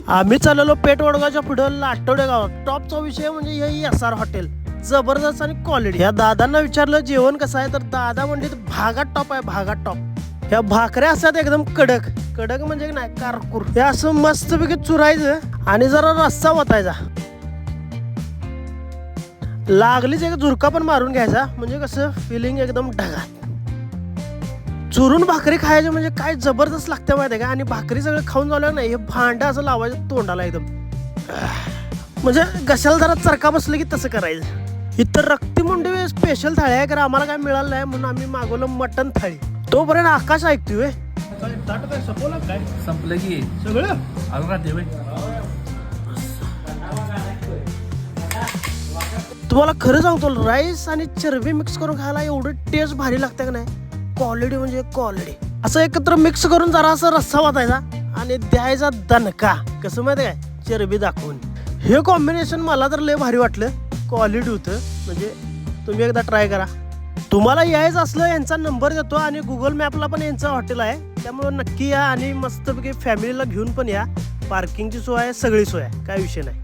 आम्ही चाललो पेठ वडगावच्या पुढं लाटवडे गावात. टॉपचा विषय म्हणजे हे SR हॉटेल, जबरदस्त आणि क्वालिटी. या दादांना विचारलं जेवण कसं आहे, तर दादा म्हणजे भागात टॉप आहे, भागात टॉप. ह्या भाकऱ्या असतात एकदम कडक कडक, म्हणजे नाही कारकूर. हे असं मस्तपैकी चुरायचं आणि जरा रस्सा ओतायचा, लागलीच एक झुरका पण मारून घ्यायचा, म्हणजे कसं फिलिंग एकदम ढगात. चुरून भाकरी खायची म्हणजे काय जबरदस्त लागते माहिती आहे का. आणि भाकरी सगळं खाऊन झालं नाही, हे भांडं असं लावायचं तोंडाला एकदम, म्हणजे घशाला जरा चरका बसलं की तसं करायचं. इतर रक्तीमुंडी स्पेशल थाळी आहे, कारण आम्हाला काय मिळालं नाही म्हणून आम्ही मागवलं मटन थाळी. तोपर्यंत आकाश ऐकतोय संपलं की सगळं अजून राहते होय. तुम्हाला खरं सांगतो, राईस आणि चरबी मिक्स करून खायला एवढं टेस्ट भारी लागतं का नाही. क्वालिटी म्हणजे क्वालिटी. असं एकत्र मिक्स करून जरा असं रस्सा वाटायचा आणि द्यायचा दणका, कसं माहिती काय, चरबी दाखवून. हे कॉम्बिनेशन मला तर लय भारी वाटलं, क्वालिटी होतं. म्हणजे तुम्ही एकदा ट्राय करा. तुम्हाला यायचं असलं यांचा नंबर देतो आणि गुगल मॅपला पण यांचं हॉटेल आहे, त्यामुळे नक्की या आणि मस्तपैकी फॅमिलीला घेऊन पण या. पार्किंगची सोय आहे, सगळी सोय आहे, काय विषय नाही.